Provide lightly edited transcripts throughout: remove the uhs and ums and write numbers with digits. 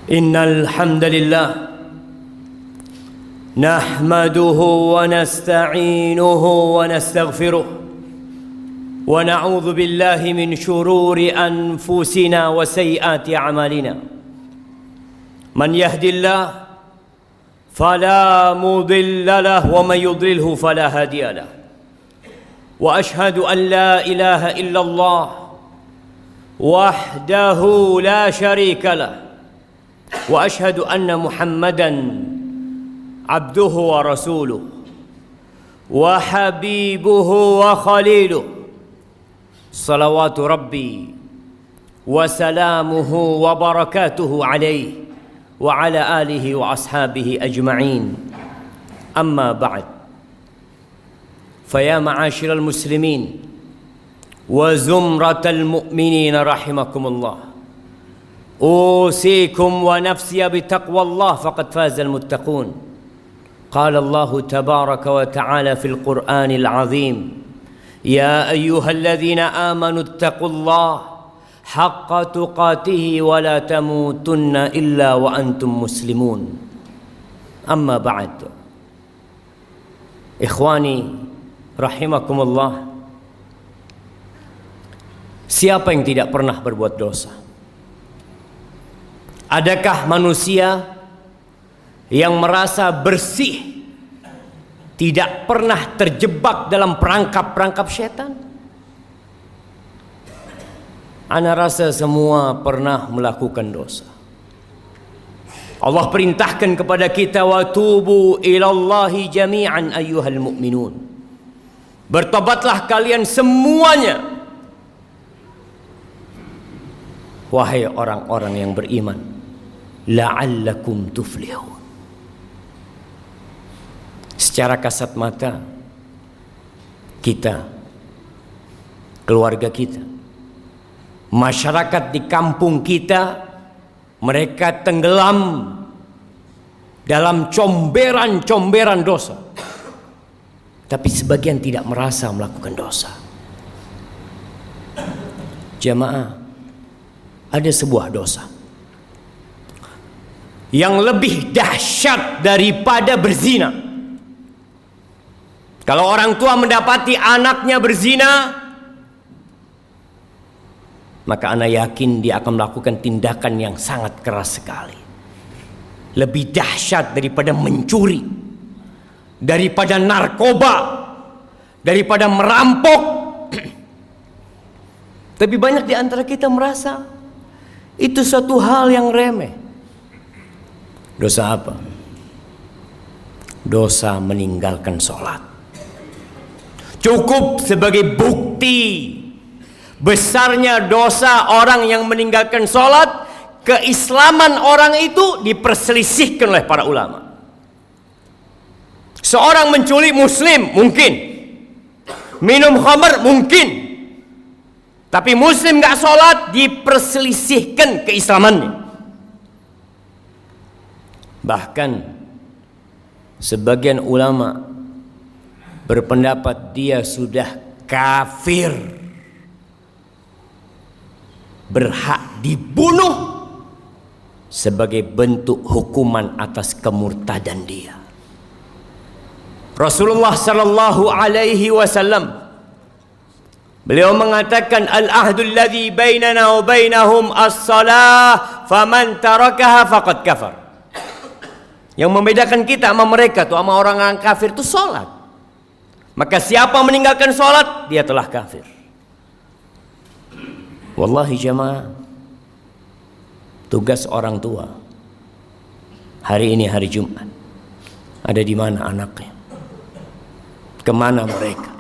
إن الحمد لله نحمده ونستعينه ونستغفره ونعوذ بالله من شرور أنفسنا وسيئات أعمالنا. من يهد الله فلا مضل له ومن يضلله فلا هادي له. وأشهد أن لا إله إلا الله وحده لا شريك له وأشهد أن محمدًا عبده ورسوله وحبيبه وخليله صلوات ربي وسلامه وبركاته عليه وعلى آله وأصحابه أجمعين. أما بعد، فيا معاشر المسلمين وزمرة المؤمنين رحمكم الله، أوصيكم ونفسي بتقوى الله فقد فاز المتقون. قال الله تبارك وتعالى في القرآن العظيم: يا أيها الذين آمنوا اتقوا الله حق تقاته ولا تموتن إلا وأنتم مسلمون. أما بعد، إخواني رحمكم الله, siapa yang tidak pernah berbuat dosa? Adakah manusia yang merasa bersih, tidak pernah terjebak dalam perangkap-perangkap syaitan? Ana rasa semua pernah melakukan dosa. Allah perintahkan kepada kita, wa tubu ilallahi jami'an ayyuhal mu'minun. Bertobatlah kalian semuanya, wahai orang-orang yang beriman, la'allakum tuflihun. Secara kasat mata, kita, keluarga kita, masyarakat di kampung kita, mereka tenggelam dalam comberan-comberan dosa. Tapi sebagian tidak merasa melakukan dosa. Jamaah, ada sebuah dosa yang lebih dahsyat daripada berzina. Kalau orang tua mendapati anaknya berzina, maka anak yakin dia akan melakukan tindakan yang sangat keras sekali. Lebih dahsyat daripada mencuri, daripada narkoba, daripada merampok. Tapi banyak di antara kita merasa itu suatu hal yang remeh. Dosa apa? Dosa meninggalkan sholat. Cukup sebagai bukti besarnya dosa orang yang meninggalkan sholat, keislaman orang itu diperselisihkan oleh para ulama. Seorang menculik muslim mungkin, minum khamr mungkin, tapi muslim gak sholat diperselisihkan keislamannya. Bahkan sebagian ulama berpendapat dia sudah kafir, berhak dibunuh sebagai bentuk hukuman atas kemurtadan dia. Rasulullah sallallahu alaihi wasallam, beliau mengatakan, al-ahdul ladzi bainana wa bainahum as-salah faman tarakaha faqad kafar. Yang membedakan kita sama mereka tuh, sama orang-orang kafir itu salat. Maka siapa meninggalkan salat, dia telah kafir. Wallahi jamaah, tugas orang tua hari ini hari Jumat, ada di mana anaknya? Kemana mereka?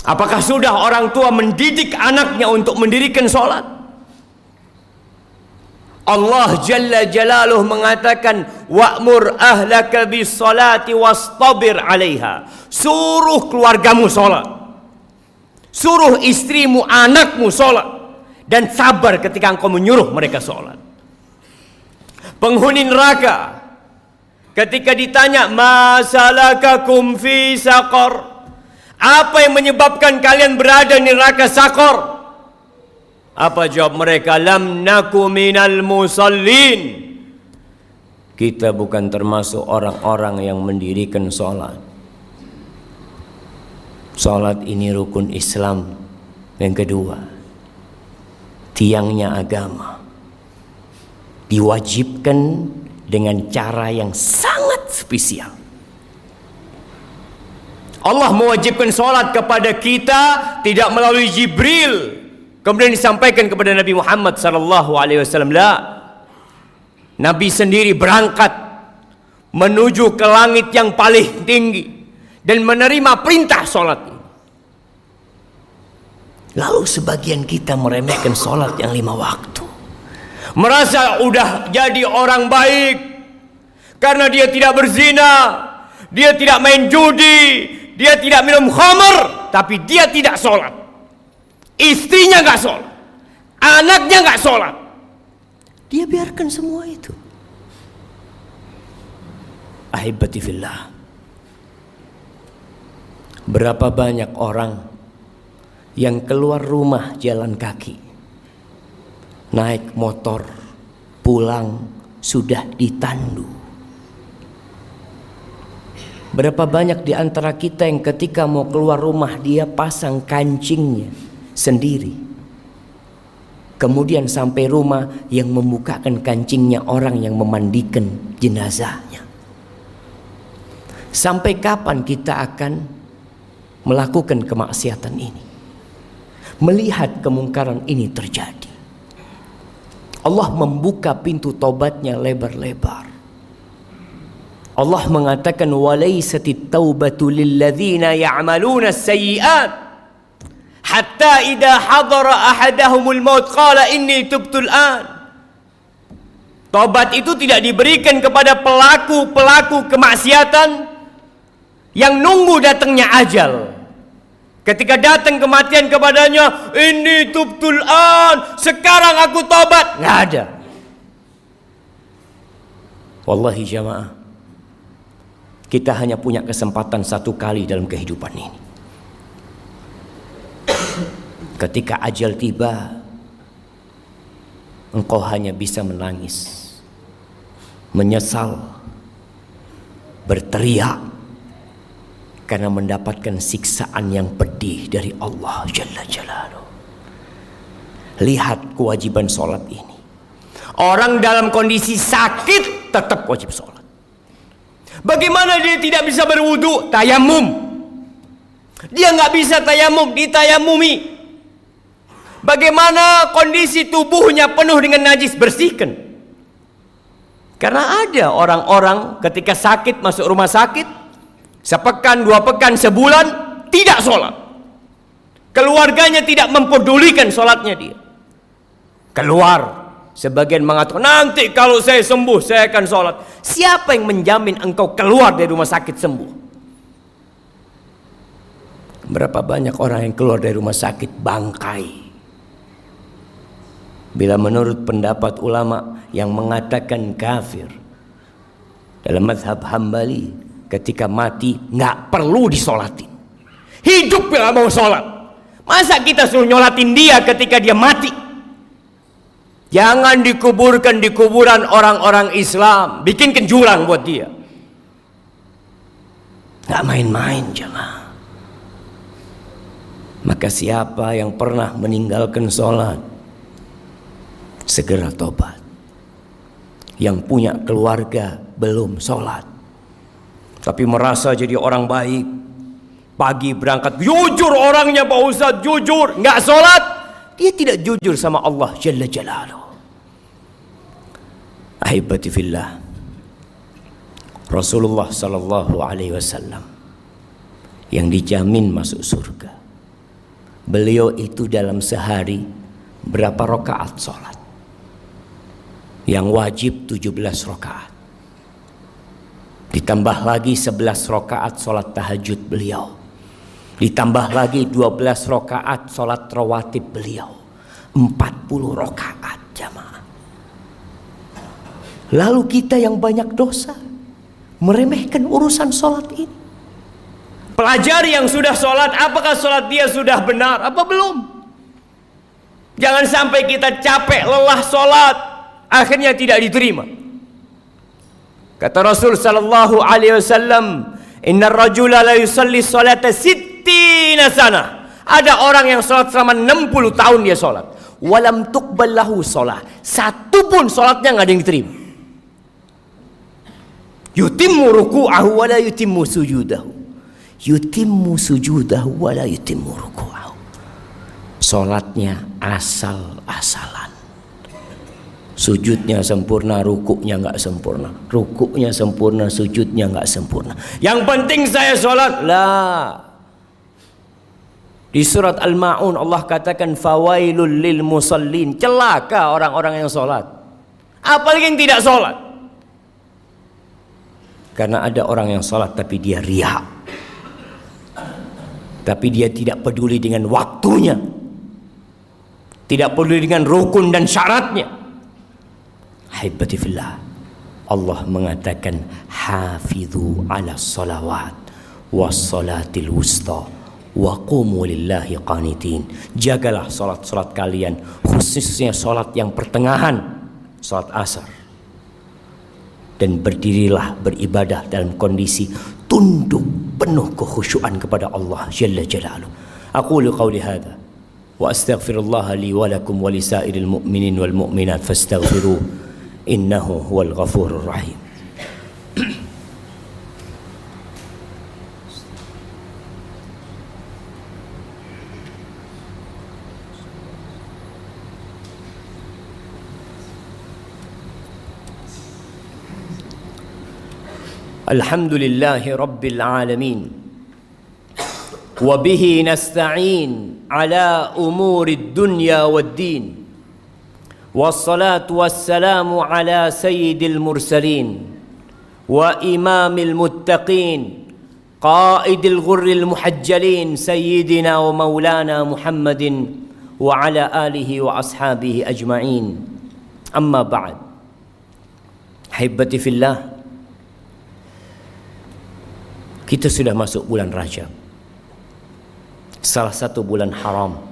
Apakah sudah orang tua mendidik anaknya untuk mendirikan salat? Allah Jalla Jalaluh mengatakan, wa'mur ahlaka bis salati wastabir 'alaiha. Suruh keluargamu salat, suruh istrimu, anakmu salat, dan sabar ketika engkau menyuruh mereka salat. Penghuni neraka ketika ditanya, ma salakakum fi saqar, apa yang menyebabkan kalian berada di neraka Saqar? Apa jawab mereka? Lam naku minal musallin. kita bukan termasuk orang-orang yang mendirikan sholat. Sholat ini rukun Islam yang kedua, tiangnya agama, diwajibkan dengan cara yang sangat spesial. Allah mewajibkan sholat kepada kita tidak melalui Jibril kemudian disampaikan kepada Nabi Muhammad SAW. Nabi sendiri berangkat menuju ke langit yang paling tinggi dan menerima perintah sholat ini. Lalu sebagian kita meremehkan sholat yang 5 waktu, merasa udah jadi orang baik karena dia tidak berzina, dia tidak main judi, dia tidak minum khamr, tapi dia tidak sholat. Istrinya gak sholat, anaknya gak sholat, dia biarkan semua itu. Ahibati fillah, berapa banyak orang yang keluar rumah jalan kaki, naik motor, pulang sudah ditandu. Berapa banyak di antara kita yang ketika mau keluar rumah dia pasang kancingnya sendiri. Kemudian sampai rumah yang membukakan kancingnya orang yang memandikan jenazahnya. Sampai kapan kita akan melakukan kemaksiatan ini? Melihat kemungkaran ini terjadi. Allah membuka pintu tobatnya lebar-lebar. Allah mengatakan walaisatit taubatu lilladzina ya'maluna as-sayyi'at hatta idza hadara ahadahumul maut qala inni tubtul an. Tobat itu tidak diberikan kepada pelaku-pelaku kemaksiatan yang nunggu datangnya ajal. Ketika datang kematian kepadanya, inni tubtul an, sekarang aku tobat, nggak ada. Wallahi jamaah, kita hanya punya kesempatan 1 kali dalam kehidupan ini. Ketika ajal tiba, engkau hanya bisa menangis, menyesal, berteriak karena mendapatkan siksaan yang pedih dari Allah Jalla Jalaluhu. Lihat kewajiban sholat ini. Orang dalam kondisi sakit tetap wajib sholat. Bagaimana dia tidak bisa berwudu? Tayamum. Dia nggak bisa tayamum, ditayamumi. Bagaimana kondisi tubuhnya penuh dengan najis? Bersihkan. Karena ada orang-orang ketika sakit masuk rumah sakit, sepekan, 2 pekan, sebulan tidak sholat. Keluarganya tidak mempedulikan sholatnya dia. Keluar. Sebagian mengatakan nanti kalau saya sembuh saya akan sholat. Siapa yang menjamin engkau keluar dari rumah sakit sembuh? Berapa banyak orang yang keluar dari rumah sakit bangkai. Bila menurut pendapat ulama yang mengatakan kafir dalam mazhab Hambali, ketika mati nggak perlu disolatin, hidup bila mau sholat. Masa kita suruh nyolatin dia ketika dia mati? Jangan dikuburkan di kuburan orang-orang Islam, bikin jurang buat dia. Nggak main-main jemaah. Maka siapa yang pernah meninggalkan sholat, segera tobat. Yang punya keluarga belum sholat, tapi merasa jadi orang baik, pagi berangkat, jujur orangnya Pak Ustadz, jujur, nggak sholat, dia tidak jujur sama Allah Jalla Jalaluhu. Ahibati fillah, Rasulullah Sallallahu Alaihi Wasallam yang dijamin masuk surga, beliau itu dalam sehari berapa rakaat sholat? Yang wajib 17 rakaat. Ditambah lagi 11 rakaat sholat tahajud beliau. Ditambah lagi 12 rakaat sholat rawatib beliau. 40 rakaat jamaah. Lalu kita yang banyak dosa meremehkan urusan sholat ini. Pelajari yang sudah sholat, apakah sholat dia sudah benar apa belum? Jangan sampai kita capek lelah sholat, akhirnya tidak diterima. Kata Rasul sallallahu alaihi wasallam, "Innar rajula la yusalli salata sittina sana." Ada orang yang salat selama 60 tahun dia salat. Walam tuqbal lahu salat. Satu pun salatnya enggak ada yang diterima. Yutimmu ruku'ahu wa la yutimmu sujudahu. Yutimmu sujudahu wa la yutimmu ruku'ahu. Salatnya asal-asalan. Sujudnya sempurna, rukuknya enggak sempurna. Rukuknya sempurna, sujudnya enggak sempurna. Yang penting saya salat. Lah. Di surat Al-Ma'un Allah katakan fawailul lil musallin. Celaka orang-orang yang salat. Apalagi yang tidak salat. Karena ada orang yang salat tapi dia riya. Tapi dia tidak peduli dengan waktunya. Tidak peduli dengan rukun dan syaratnya. Haibati fillah, Allah mengatakan hafidhu ala salawat was salatil wusta wa qumu lillahi qanitin. Jagalah salat-salat kalian, khususnya salat yang pertengahan, salat asar. Dan berdirilah beribadah dalam kondisi tunduk penuh kekhusyuan kepada Allah Jalla Jalaluhu. Aqulu qawli hadha wa astaghfirullah li wa lakum wa lisairil mu'minin wal mu'minat fastaghfiruh innahu huwal ghafurur rahim. Alhamdulillahi rabbil alamin wa bihi nasta'in ala umurid dunya wad din. Wassalatu wassalamu ala sayyidil mursalin wa imamil muttaqin qaidil ghurril muhajjalin sayyidina wa maulana Muhammadin wa ala alihi wa ashabihi ajma'in. Amma ba'd. Haibati fillah, kita sudah masuk bulan Rajab, salah satu bulan haram.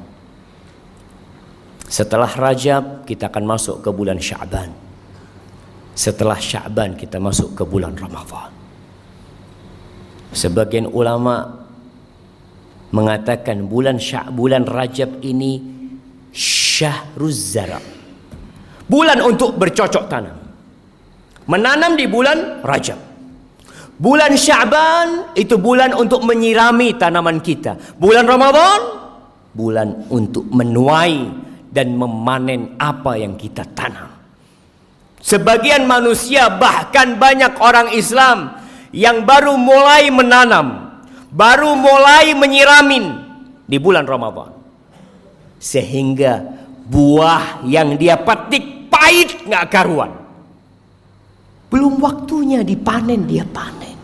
Setelah Rajab kita akan masuk ke bulan Sya'ban. Setelah Sya'ban kita masuk ke bulan Ramadan. Sebagian ulama mengatakan bulan Rajab ini syahruz zara, bulan untuk bercocok tanam, menanam di bulan Rajab. Bulan Sya'ban itu bulan untuk menyirami tanaman kita. Bulan Ramadan bulan untuk menuai dan memanen apa yang kita tanam. Sebagian manusia, bahkan banyak orang Islam yang baru mulai menanam, baru mulai menyiramin di bulan Ramadan, sehingga buah yang dia petik pahit nggak karuan. Belum waktunya dipanen, dia panen.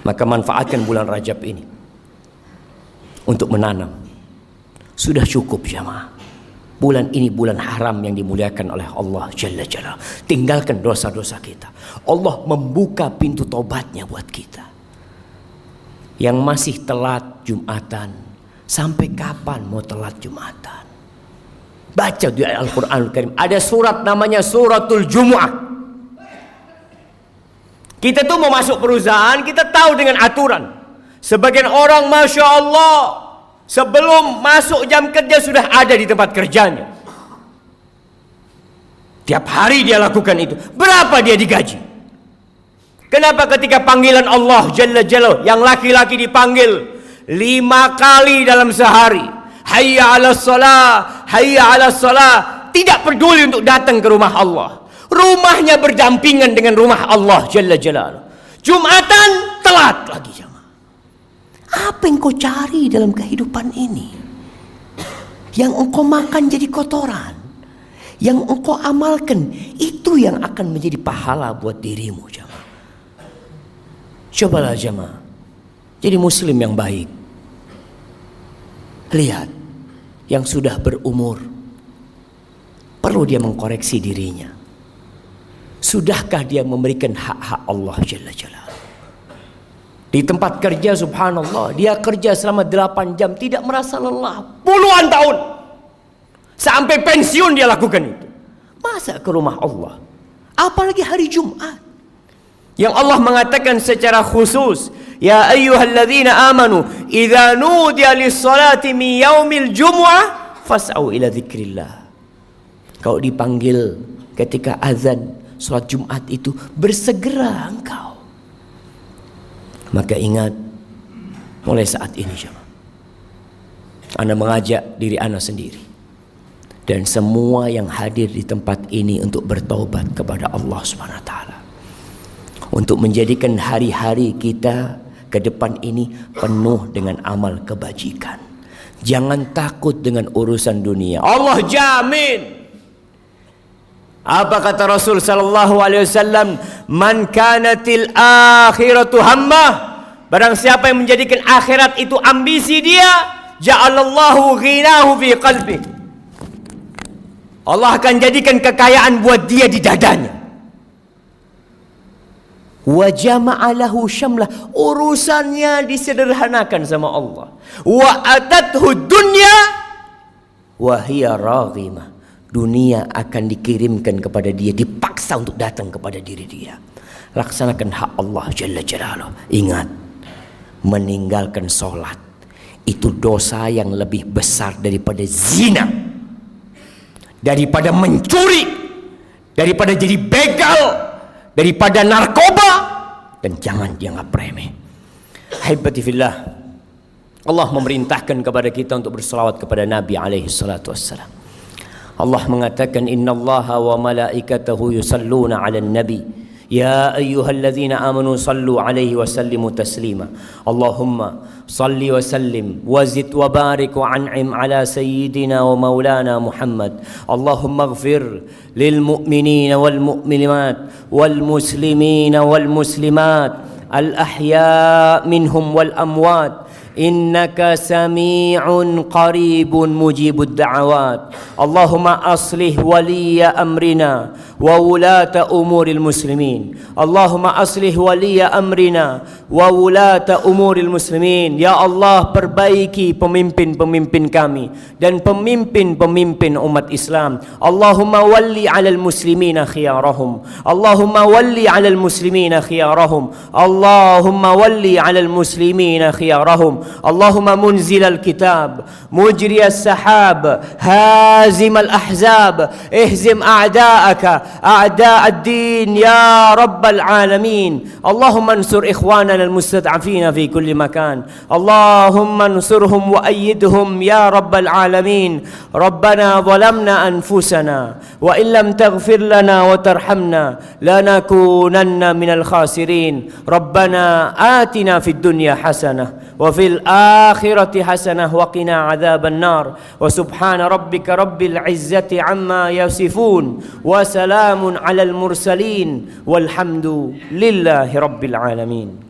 Maka manfaatkan bulan Rajab ini untuk menanam. Sudah cukup jamaah. Bulan ini bulan haram yang dimuliakan oleh Allah Jalla Jalla. Tinggalkan dosa-dosa kita. Allah membuka pintu tobatnya buat kita. Yang masih telat Jumatan, sampai kapan mau telat Jumatan? Baca di Al-Quranul Karim. Ada surat namanya suratul Jumu'ah. Kita tuh mau masuk perusahaan, kita tahu dengan aturan. Sebagian orang Masya Allah, sebelum masuk jam kerja sudah ada di tempat kerjanya. Tiap hari dia lakukan itu. Berapa dia digaji? Kenapa ketika panggilan Allah Jalla Jalla, yang laki-laki dipanggil 5 kali dalam sehari, hayya 'alas shalah, hayya 'alas shalah, tidak peduli untuk datang ke rumah Allah. Rumahnya berdampingan dengan rumah Allah Jalla Jalla. Jumatan telat lagi jamaah. Apa yang kau cari dalam kehidupan ini? Yang engkau makan jadi kotoran, yang engkau amalkan, itu yang akan menjadi pahala buat dirimu jamaah. Cobalah jamaah jadi muslim yang baik. Lihat, yang sudah berumur perlu dia mengkoreksi dirinya. Sudahkah dia memberikan hak-hak Allah Jalla Jalla? Di tempat kerja subhanallah, dia kerja selama 8 jam tidak merasa lelah, puluhan tahun, sampai pensiun dia lakukan itu. Masa ke rumah Allah Apalagi hari Jumat, yang Allah mengatakan secara khusus, ya ayyuhalladzina amanu idza nudiya lis-salati min yaumil jumu'ah fas'au ila dzikrillah. Kau dipanggil ketika azan salat Jumat itu, bersegera engkau. Maka ingat, mulai saat ini jemaah, Anda mengajak diri Anda sendiri dan semua yang hadir di tempat ini untuk bertaubat kepada Allah Subhanahu wa taala, untuk menjadikan hari-hari kita ke depan ini penuh dengan amal kebajikan. Jangan takut dengan urusan dunia. Allah jamin. Apa kata Rasul sallallahu alaihi wasallam? Man kanatil akhiratu hammah. Barang siapa yang menjadikan akhirat itu ambisi dia, ja'alallahu ghinahu fi qalbi. Allah akan jadikan kekayaan buat dia di dadanya. Wa jama'alahu syamlah, urusannya disederhanakan sama Allah. Wa atathu dunya wa hiya raghimah. Dunia akan dikirimkan kepada dia, dipaksa untuk datang kepada diri dia. Laksanakan hak Allah Jalla Jalaluh. Ingat, meninggalkan sholat itu dosa yang lebih besar daripada zina, daripada mencuri, daripada jadi begal, daripada narkoba, dan jangan dianggap remeh. Haibati fillah, Allah memerintahkan kepada kita untuk berselawat kepada Nabi alaihi salatu wassalam. Allah mengatakan, innallaha wa malaikatahu yusalluna 'alan nabi ya ayyuhalladzina amanu sallu 'alaihi wa sallimu taslima. Allahumma salli wa sallim wa zid wa barik wa an'im 'ala sayyidina wa maulana Muhammad. Allahumma ighfir lil mu'minina wal mu'minat wal muslimina wal muslimat al ahya' minhum wal amwat. Innaka sami'un qaribun mujibud da'awat. Allahumma aslih waliya amrina wa wulata umuril muslimin. Allahumma aslih waliya amrina wa wulata umuril muslimin. Ya Allah, perbaiki pemimpin-pemimpin kami dan pemimpin-pemimpin umat Islam. Allahumma walli 'alal muslimina khiyarahum. Allahumma walli 'alal muslimina khiyarahum. Allahumma walli 'alal muslimina khiyarahum. Allahumma munzil al-kitab, mujri as-sahab, hazim al-ahzab, ihzim a'da'aka, a'da' ad-din ya rabbal alamin. Allahumma ansur ikhwanana al-mustad'afina fi kulli makan. Allahumma ansurhum wa ayyidhum ya rabbal alamin. Rabbana zalamna anfusana wa in lam taghfir lana wa tarhamna lanakunanna minal khasirin. Rabbana atina fid dunya hasanah wa fil akhirati hasanah wa qina adzaban nar. Wa subhana rabbika rabbil izzati amma yasifun wa salamun alal mursalin walhamdu lillahi rabbil alamin.